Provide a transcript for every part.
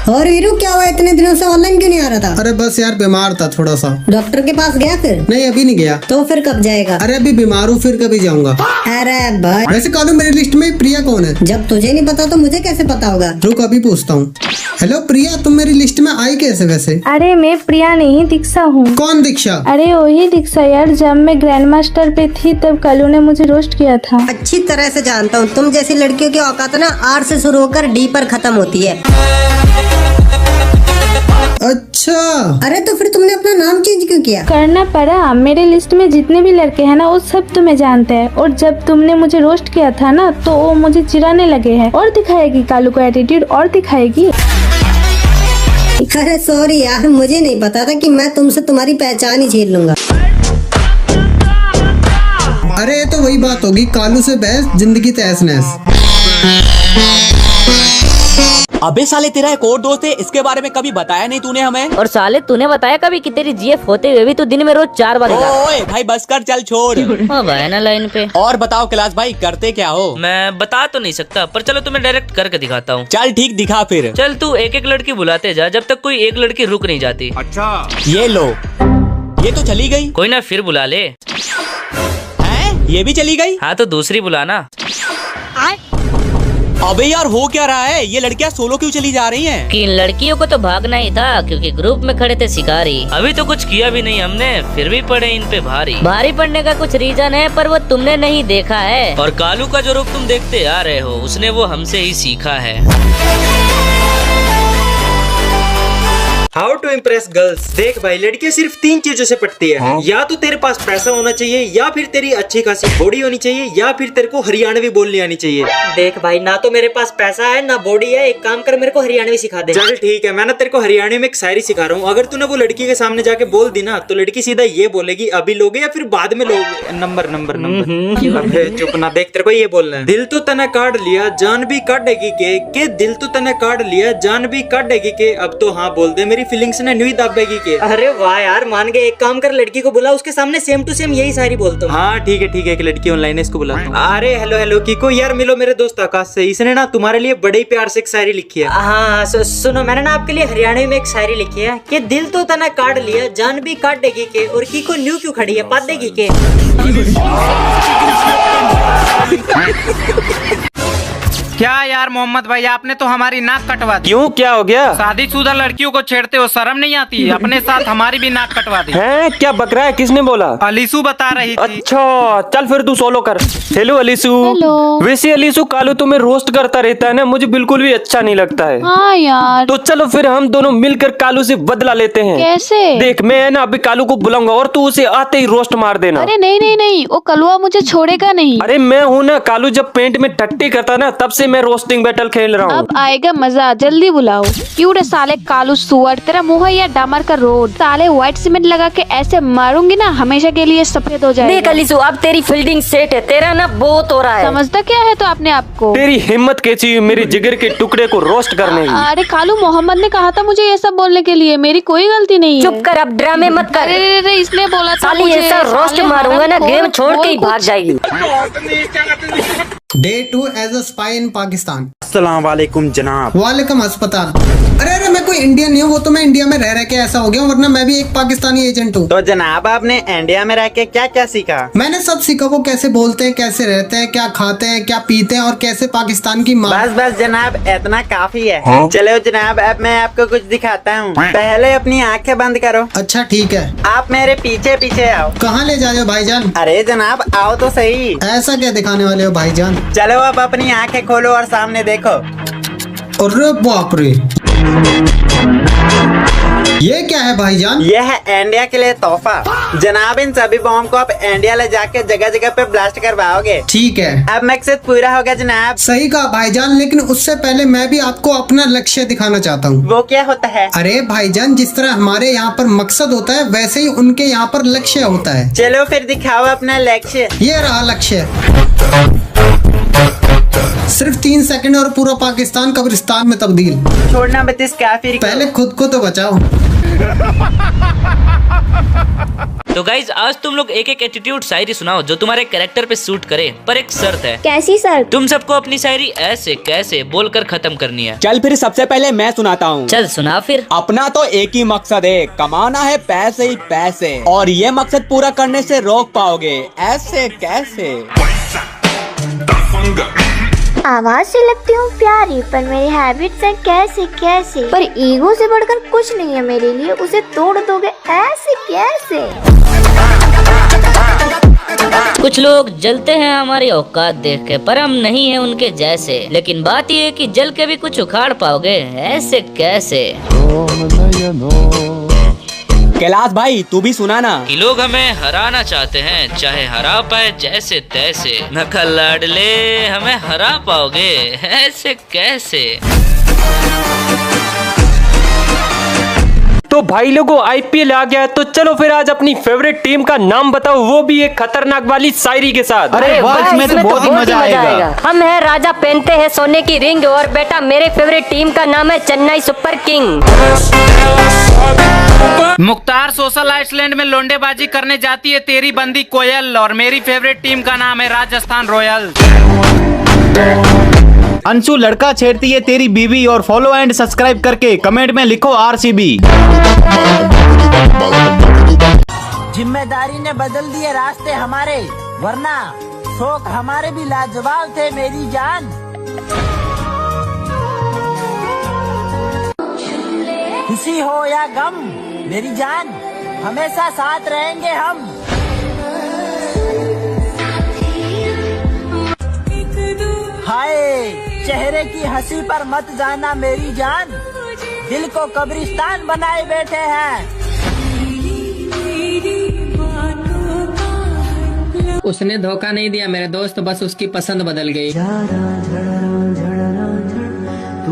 और वीरू क्या हुआ, इतने दिनों से ऑनलाइन क्यों नहीं आ रहा था? अरे बस यार बीमार था थोड़ा सा। डॉक्टर के पास गया फिर? नहीं अभी नहीं गया। तो फिर कब जाएगा? अरे अभी बीमार हूँ, फिर कभी जाऊंगा। अरे भाई, वैसे कालू मेरी लिस्ट में प्रिया कौन है? जब तुझे नहीं पता तो मुझे कैसे पता होगा? रुक अभी पूछता हूँ। हेलो प्रिया, तुम मेरी लिस्ट में आई कैसे वैसे? अरे मैं प्रिया नहीं, दीक्षा हूँ। कौन दीक्षा? अरे वही दीक्षा यार, जब मैं ग्रैंड मास्टर पे थी तब कलू ने मुझे रोस्ट किया था। अच्छी तरह से जानता हूँ, तुम जैसी लड़कियों की औकात ना आर से शुरू होकर डी पर खत्म होती है। अच्छा, अरे तो फिर तुमने अपना नाम चेंज क्यों किया? करना पड़ा, मेरे लिस्ट में जितने भी लड़के हैं ना वो सब तुम्हें जानते हैं, और जब तुमने मुझे रोस्ट किया था ना तो वो मुझे चिढ़ाने लगे हैं, और दिखाएगी कालू को एटीट्यूड, और दिखाएगी। अरे सॉरी यार, मुझे नहीं पता था कि मैं तुमसे तुम्हारी पहचान ही छीन लूंगा। अरे ये तो वही बात होगी, कालू से बहस जिंदगी तहस नहस। अबे साले तेरा एक और दोस्त है, इसके बारे में कभी बताया नहीं तूने हमें। और साले तूने बताया कभी कि तेरी जीएफ होते हुए भी तू दिन में रोज 4 बार ओए भाई बस कर, चल छोड़। हाँ भाई ना लाइन पे। और बताओ कैलाश भाई, करते क्या हो? मैं बता तो नहीं सकता, पर चलो तुम्हें डायरेक्ट करके दिखाता हूँ। चल ठीक, दिखा फिर। चल तू एक एक लड़की बुलाते जा जब तक कोई एक लड़की रुक नहीं जाती। अच्छा ये लो, ये तो चली गई। कोई ना, फिर बुला ले। हैं? ये भी चली गई? हाँ तो दूसरी बुलाना। अबे यार हो क्या रहा है, ये लड़कियां सोलो क्यों चली जा रही हैं? कि इन लड़कियों को तो भागना ही था, क्योंकि ग्रुप में खड़े थे शिकारी। अभी तो कुछ किया भी नहीं हमने, फिर भी पड़े इन पे भारी। भारी पड़ने का कुछ रीजन है, पर वो तुमने नहीं देखा है। और कालू का जो रूप तुम देखते आ रहे हो, उसने वो हमसे ही सीखा है। How to impress girls. देख भाई, लड़कियां सिर्फ 3 चीजों से पटती है। या तो तेरे पास पैसा होना चाहिए, या फिर तेरी अच्छी खासी बॉडी होनी चाहिए, या फिर तेरे को हरियाणवी बोलनी आनी चाहिए। देख भाई, ना तो मेरे पास पैसा है ना बॉडी है, एक काम कर मेरे को हरियाणवी सिखा दे। चल ठीक है, मैं ना तेरे को हरियाणवी में एक शायरी सिखा रहा हूँ। अगर तूने वो लड़की के सामने जाके बोल दी ना, तो लड़की सीधा ये बोलेगी अभी लोगे या फिर बाद में लोगे। Number number number. चुप ना, देख तेरे को ये बोलना है। दिल तो तने काट लिया जान भी काटेगी के दिल तो तने काट लिया जान भी काटेगी के। अब तो हाँ बोल दे, मेरी फीलिंग्स ने न्यू दाबेगी के। अरे वाह यार, मान गए। एक काम कर, लड़की को बुला, उसके सामने सेम टू सेम यही शायरी बोलता हूँ। हाँ ठीक है, एक लड़की ऑनलाइन है, इसको बुलाता हूँ। अरे हेलो हेलो कीको, यार मिलो मेरे दोस्त आकाश से। इसने ना तुम्हारे लिए बड़े ही प्यार से एक शायरी लिखी है। हाँ सुनो, मैंने ना आपके लिए हरियाणवी में एक शायरी लिखी है कि दिल तो तना काट लिया जान भी काट देगी के, और कीको न्यू क्यों खड़ी है पात देगी के। क्या यार मोहम्मद भाई, आपने तो हमारी नाक कटवा दी। क्यों, क्या हो गया? शादीशुदा लड़कियों को छेड़ते हो, शर्म नहीं आती? अपने साथ हमारी भी नाक कटवा दी। हैं? क्या बक रहा है, किसने बोला? अलीसू बता रही थी। अच्छा चल फिर तू सोलो कर। हेलो अलीसू। हेलो। वैसे अलीसू, कालू तुम्हें रोस्ट करता रहता है ना, मुझे बिल्कुल भी अच्छा नहीं लगता है। हाँ यार। तो चलो फिर हम दोनों मिलकर कालू से बदला लेते हैं। कैसे? देख मैं है ना अभी कालू को बुलाऊंगा और तू उसे आते ही रोस्ट मार देना। अरे नहीं नहीं नहीं, वो कलुआ मुझे छोड़ेगा नहीं। अरे मैं हूँ ना, कालू जब पेंट में टट्टी करता ना तब से मैं रोस्टिंग बैटल खेल रहा हूँ। अब आएगा मजा, जल्दी बुलाओ। क्यों रे साले कालू सुअर, तेरा मुंह है या डामर का रोड? साले व्हाइट सीमेंट लगा के ऐसे मारूंगी ना, हमेशा के लिए सफेद हो जाएगा। देख अलीसू, अब तेरी फील्डिंग सेट है, तेरा ना बहुत हो रहा है। समझता क्या है तो अपने आप को? तेरी हिम्मत कैसी हुई मेरी जिगर के टुकड़े को रोस्ट करने की? अरे कालू, मोहम्मद ने कहा था मुझे ये सब बोलने के लिए, मेरी कोई गलती नहीं है। चुप कर, अब ड्रामे मत कर। अरे इसने बोला था साली मुझे। ऐसा रोस्ट मारूंगा ना, गेम छोड़ के ही भाग जाएगी। Day 2 as a spy in Pakistan. अस्सलाम वालेकुम जनाब। वालेकुम अस्पताल। अरे मैं कोई इंडियन नहीं हूँ, वो तो मैं इंडिया में रह के ऐसा हो गया हूँ, वरना मैं भी एक पाकिस्तानी एजेंट हूँ। तो जनाब आपने इंडिया में रह के क्या क्या सीखा? मैंने सब सीखा, वो कैसे बोलते हैं, कैसे रहते हैं, क्या खाते हैं, क्या पीते हैं, और कैसे पाकिस्तान की माँ। बस जनाब, इतना काफी है। चलो जनाब, अब मैं आपको कुछ दिखाता हूँ। पहले अपनी आंखें बंद करो। अच्छा ठीक है। आप मेरे पीछे पीछे आओ। कहाँ ले जा रहे हो भाईजान? अरे जनाब आओ तो सही। ऐसा क्या दिखाने वाले हो भाईजान? चलो अब अपनी आंखें खोलो और सामने देखो। अरे बाप रे, ये क्या है भाईजान? ये है इंडिया के लिए तोहफा। जनाब इन सभी बॉम्ब को आप इंडिया ले जाके जगह जगह पे ब्लास्ट करवाओगे। ठीक है। अब मकसद पूरा हो गया जनाब। सही कहा भाईजान, लेकिन उससे पहले मैं भी आपको अपना लक्ष्य दिखाना चाहता हूँ। वो क्या होता है? अरे भाईजान, जिस तरह हमारे यहाँ पर मकसद होता है, वैसे ही उनके यहाँ पर लक्ष्य होता है। चलो फिर दिखाओ अपना लक्ष्य। ये रहा लक्ष्य। सिर्फ 3 सेकंड और पूरा पाकिस्तान कब्रिस्तान में तब्दील। छोड़ना बतिस काफिर को। पहले खुद को तो बचाओ। तो गाइज आज तुम लोग एक एक एटीट्यूड शायरी सुनाओ जो तुम्हारे कैरेक्टर पे सूट करे, पर एक शर्त है। कैसी शर्त? तुम सबको अपनी शायरी ऐसे कैसे बोलकर खत्म करनी है। चल फिर सबसे पहले मैं सुनाता हूँ। चल सुना फिर। अपना तो एक ही मकसद है, कमाना है पैसे ही पैसे, और ये मकसद पूरा करने से रोक पाओगे ऐसे कैसे। आवाज से लगती हूँ प्यारी, पर मेरी हैबिट्स है कैसे कैसे। पर ईगो से बढ़कर कुछ नहीं है मेरे लिए, उसे तोड़ दोगे ऐसे कैसे। कुछ लोग जलते हैं हमारी औकात देख के, पर हम नहीं है उनके जैसे। लेकिन बात ये है कि जल के भी कुछ उखाड़ पाओगे ऐसे कैसे। कैलाश भाई तू भी सुना ना। कि लोग हमें हराना चाहते हैं, चाहे हरा पाए जैसे तैसे। नखल लाडले हमें हरा पाओगे ऐसे कैसे। तो भाई लोगों IPL आ गया है, तो चलो फिर आज अपनी फेवरेट टीम का नाम बताओ, वो भी एक खतरनाक वाली शायरी के साथ। अरे वाह, इसमें तो बहुत ही मजा आएगा। हम है राजा, पहनते हैं सोने की रिंग, और बेटा मेरे फेवरेट टीम का नाम है Chennai super king. Mukhtar social island में लोंडेबाजी करने जाती है तेरी बंदी कोयल, और मेरी फेवरेट टीम का नाम है राजस्थान रॉयल्स। अंशु लड़का छेड़ती है तेरी बीवी, और फॉलो एंड सब्सक्राइब करके कमेंट में लिखो RCB। जिम्मेदारी ने बदल दिए रास्ते हमारे, वरना शौक हमारे भी लाजवाब थे मेरी जान। खुशी हो या गम मेरी जान, हमेशा साथ रहेंगे हम। हाय चेहरे की हंसी पर मत जाना मेरी जान, दिल को कब्रिस्तान बनाए बैठे हैं। उसने धोखा नहीं दिया मेरे दोस्त, बस उसकी पसंद बदल गई।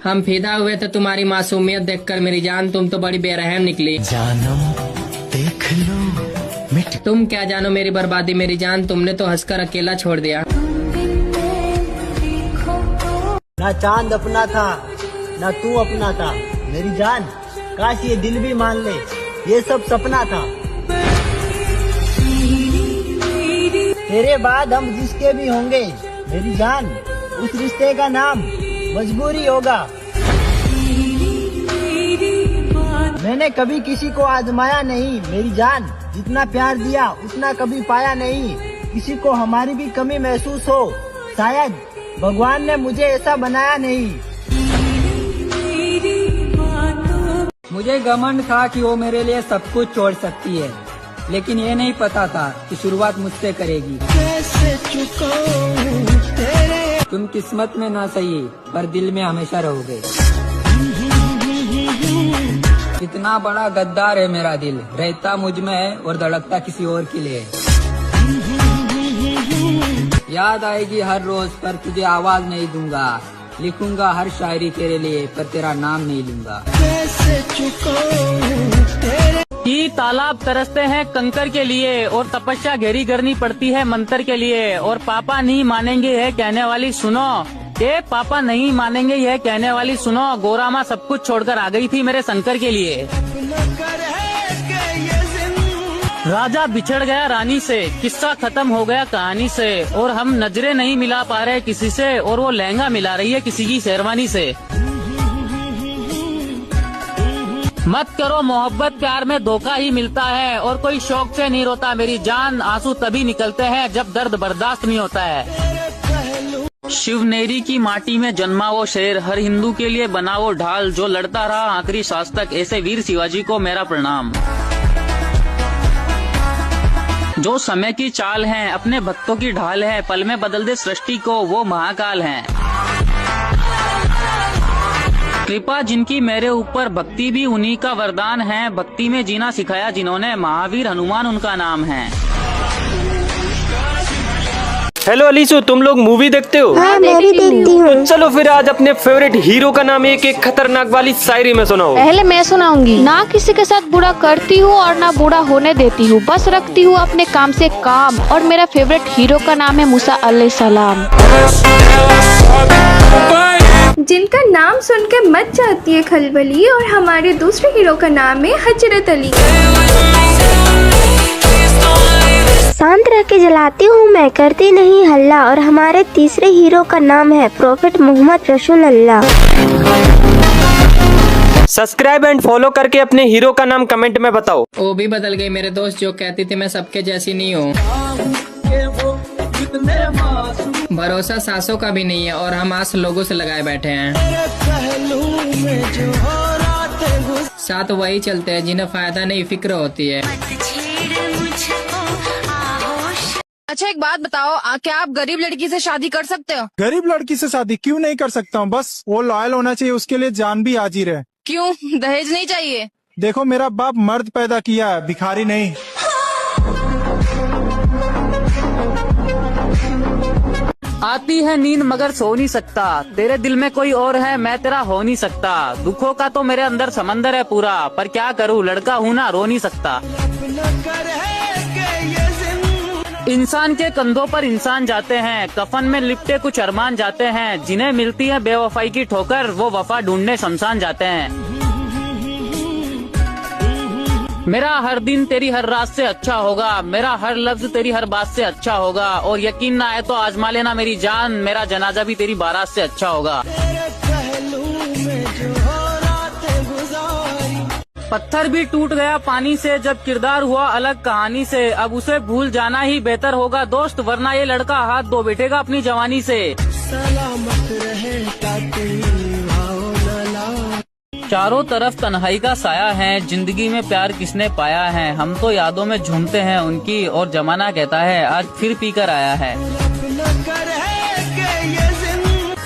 हम फिदा हुए थे तुम्हारी मासूमियत देखकर मेरी जान, तुम तो बड़ी बेरहम निकली। जानम देख लो तुम क्या जानो मेरी बर्बादी मेरी जान, तुमने तो हंसकर अकेला छोड़ दिया। ना चांद अपना था ना तू अपना था मेरी जान, काश ये दिल भी मान ले ये सब सपना था। तेरे बाद हम जिसके भी होंगे मेरी जान, उस रिश्ते का नाम मजबूरी होगा। मैंने कभी किसी को आजमाया नहीं मेरी जान, जितना प्यार दिया उतना कभी पाया नहीं। किसी को हमारी भी कमी महसूस हो, शायद भगवान ने मुझे ऐसा बनाया नहीं। मुझे घमंड था कि वो मेरे लिए सब कुछ छोड़ सकती है, लेकिन ये नहीं पता था कि शुरुआत मुझसे करेगी। तुम किस्मत में ना सही पर दिल में हमेशा रहोगे। इतना बड़ा गद्दार है मेरा दिल, रहता मुझ में है और धड़कता किसी और के लिए। याद आएगी हर रोज पर तुझे आवाज नहीं दूंगा, लिखूंगा हर शायरी तेरे लिए पर तेरा नाम नहीं लूंगा। कि तालाब तरसते हैं कंकर के लिए, और तपस्या गहरी करनी पड़ती है मंत्र के लिए। और पापा नहीं मानेंगे है कहने वाली सुनो, ये पापा नहीं मानेंगे यह कहने वाली सुनो। गोरा माँ सब कुछ छोड़कर आ गई थी मेरे शंकर के लिए। राजा बिछड़ गया रानी से, किस्सा खत्म हो गया कहानी से, और हम नजरें नहीं मिला पा रहे किसी से, और वो लहंगा मिला रही है किसी की शेरवानी से। मत करो मोहब्बत, प्यार में धोखा ही मिलता है, और कोई शौक से नहीं रोता मेरी जान, आंसू तभी निकलते हैं जब दर्द बर्दाश्त नहीं होता है। शिवनेरी की माटी में जन्मा वो शेर, हर हिंदू के लिए बना वो ढाल, जो लड़ता रहा आखिरी सांस तक, ऐसे वीर शिवाजी को मेरा प्रणाम। जो समय की चाल है अपने भक्तों की ढाल है, पल में बदल दे सृष्टि को वो महाकाल है। कृपा जिनकी मेरे ऊपर, भक्ति भी उन्हीं का वरदान है, भक्ति में जीना सिखाया जिन्होंने, महावीर हनुमान उनका नाम है। हेलो अलीसु, तुम लोग मूवी देखते हो? हाँ, मैं भी देखती हूँ। तो चलो फिर आज अपने फेवरेट हीरो का नाम एक एक खतरनाक वाली शायरी में सुनाओ। पहले मैं सुनाऊंगी। ना किसी के साथ बुरा करती हूँ और ना बुरा होने देती हूँ, बस रखती हूँ अपने काम से काम, और मेरा फेवरेट हीरो का नाम है मूसा अलैहिस्सलाम। जिनका नाम सुनकर मच जाती है खलबली, और हमारे दूसरे हीरो का नाम है हजरत अली। शांत रह के जलाती हूँ मैं, करती नहीं हल्ला। और हमारे तीसरे हीरो का नाम है प्रॉफिट मोहम्मद रसूल अल्लाह। सब्सक्राइब एंड फॉलो करके अपने हीरो का नाम कमेंट में बताओ। वो भी बदल गई मेरे दोस्त, जो कहती थी मैं सबके जैसी नहीं हूँ। भरोसा सासों का भी नहीं है और हम आस लोगों से लगाए बैठे हैं। साथ वही चलते हैं जिन्हें फायदा नहीं फिक्र होती है। अच्छा एक बात बताओ, क्या आप गरीब लड़की से शादी कर सकते हो? गरीब लड़की से शादी क्यों नहीं कर सकता हूँ, बस वो लॉयल होना चाहिए, उसके लिए जान भी हाजिर है। क्यों, दहेज नहीं चाहिए? देखो मेरा बाप मर्द पैदा किया है, भिखारी नहीं। आती है नींद मगर सो नहीं सकता, तेरे दिल में कोई और है, मैं तेरा हो नहीं सकता। दुखों का तो मेरे अंदर समंदर है पूरा, पर क्या करूँ लड़का हूँ ना, रो नहीं सकता। इंसान के कंधों पर इंसान जाते हैं, कफन में लिपटे कुछ अरमान जाते हैं। जिन्हें मिलती है बेवफाई की ठोकर, वो वफा ढूंढने शमशान जाते हैं। मेरा हर दिन तेरी हर रात से अच्छा होगा, मेरा हर लफ्ज तेरी हर बात से अच्छा होगा। और यकीन ना आए तो आजमा लेना मेरी जान, मेरा जनाजा भी तेरी बारात से अच्छा होगा। पत्थर भी टूट गया पानी से, जब किरदार हुआ अलग कहानी से। अब उसे भूल जाना ही बेहतर होगा दोस्त, वरना ये लड़का हाथ धो बैठेगा अपनी जवानी से। सलामत रहे चारों तरफ तन्हाई का साया है, जिंदगी में प्यार किसने पाया है। हम तो यादों में झूमते हैं उनकी, और जमाना कहता है आज फिर पीकर आया है।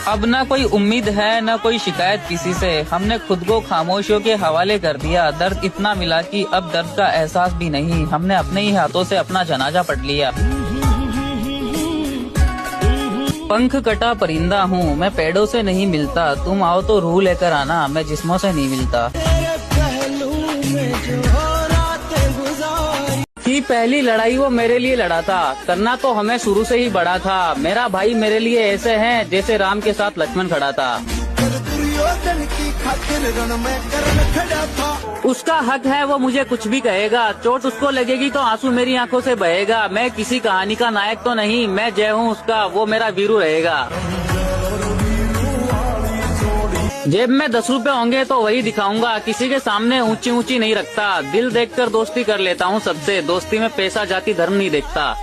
अब न कोई उम्मीद है न कोई शिकायत किसी से, हमने खुद को खामोशियों के हवाले कर दिया। दर्द इतना मिला कि अब दर्द का एहसास भी नहीं, हमने अपने ही हाथों से अपना जनाजा पढ़ लिया। पंख कटा परिंदा हूँ मैं, पेड़ों से नहीं मिलता। तुम आओ तो रूह लेकर आना, मैं जिस्मों से नहीं मिलता। की पहली लड़ाई वो मेरे लिए लड़ा था, करना तो हमें शुरू से ही बड़ा था। मेरा भाई मेरे लिए ऐसे हैं जैसे राम के साथ लक्ष्मण खड़ा था। उसका हक है वो मुझे कुछ भी कहेगा, चोट उसको लगेगी तो आंसू मेरी आंखों से बहेगा। मैं किसी कहानी का नायक तो नहीं, मैं जय हूँ उसका, वो मेरा वीरू रहेगा। जेब में 10 रुपए होंगे तो वही दिखाऊंगा, किसी के सामने ऊंची ऊंची नहीं रखता। दिल देखकर दोस्ती कर लेता हूँ सबसे, दोस्ती में पैसा जाति धर्म नहीं देखता।